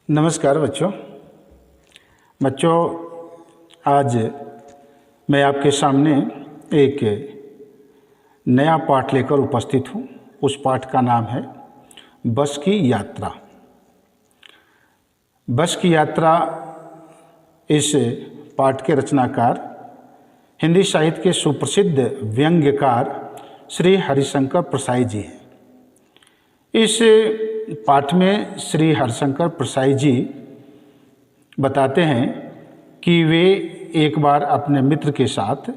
नमस्कार बच्चों आज मैं आपके सामने एक नया पाठ लेकर उपस्थित हूँ। उस पाठ का नाम है बस की यात्रा। बस की यात्रा इस पाठ के रचनाकार हिंदी साहित्य के सुप्रसिद्ध व्यंग्यकार श्री हरिशंकर प्रसाई जी हैं। इस पाठ में श्री हरिशंकर प्रसाई जी बताते हैं कि वे एक बार अपने मित्र के साथ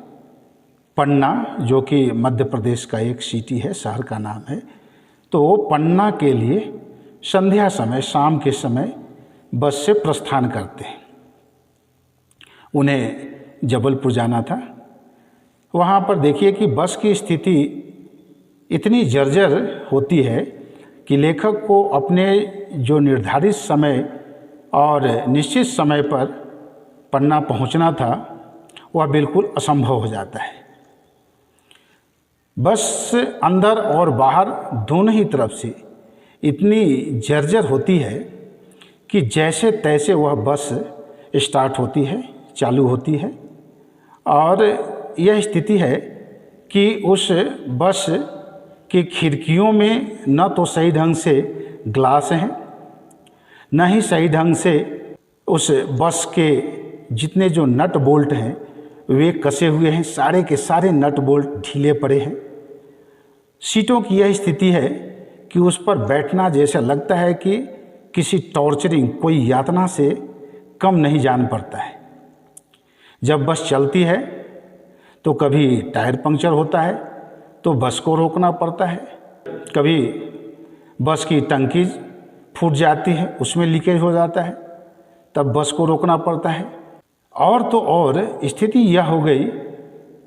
पन्ना, जो कि मध्य प्रदेश का एक सिटी है, शहर का नाम है, तो पन्ना के लिए संध्या समय, शाम के समय बस से प्रस्थान करते हैं। उन्हें जबलपुर जाना था। वहाँ पर देखिए कि बस की स्थिति इतनी जर्जर होती है कि लेखक को अपने जो निर्धारित समय और निश्चित समय पर पन्ना पहुंचना था वह बिल्कुल असंभव हो जाता है। बस अंदर और बाहर दोनों ही तरफ से इतनी जर्जर होती है कि जैसे तैसे वह बस स्टार्ट होती है, चालू होती है, और यह स्थिति है कि उस बस कि खिड़कियों में न तो सही ढंग से ग्लास हैं, न ही सही ढंग से उस बस के जितने जो नट बोल्ट हैं वे कसे हुए हैं। सारे के सारे नट बोल्ट ढीले पड़े हैं। सीटों की यह स्थिति है कि उस पर बैठना जैसा लगता है कि किसी टॉर्चरिंग, कोई यातना से कम नहीं जान पड़ता है। जब बस चलती है तो कभी टायर पंक्चर होता है तो बस को रोकना पड़ता है, कभी बस की टंकी फूट जाती है, उसमें लीकेज हो जाता है, तब बस को रोकना पड़ता है। और तो और स्थिति यह हो गई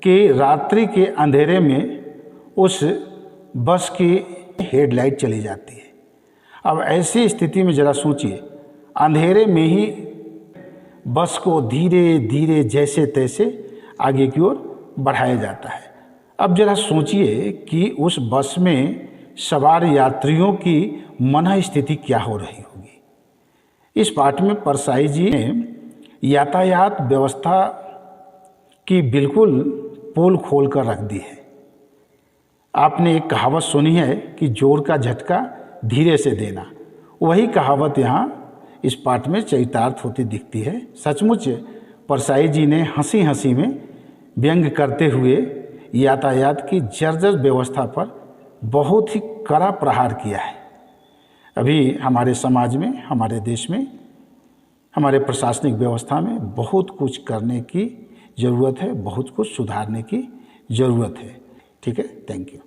कि रात्रि के अंधेरे में उस बस की हेडलाइट चली जाती है। अब ऐसी स्थिति में ज़रा सोचिए, अंधेरे में ही बस को धीरे धीरे जैसे तैसे आगे की ओर बढ़ाया जाता है। अब जरा सोचिए कि उस बस में सवार यात्रियों की मन स्थिति क्या हो रही होगी। इस पाठ में परसाई जी ने यातायात व्यवस्था की बिल्कुल पोल खोल कर रख दी है। आपने एक कहावत सुनी है कि जोर का झटका धीरे से देना, वही कहावत यहाँ इस पाठ में चरितार्थ होती दिखती है। सचमुच परसाई जी ने हंसी हंसी में व्यंग करते हुए यातायात की जर्जर व्यवस्था पर बहुत ही कड़ा प्रहार किया है। अभी हमारे समाज में, हमारे देश में, हमारे प्रशासनिक व्यवस्था में बहुत कुछ करने की ज़रूरत है, बहुत कुछ सुधारने की ज़रूरत है। ठीक है, थैंक यू।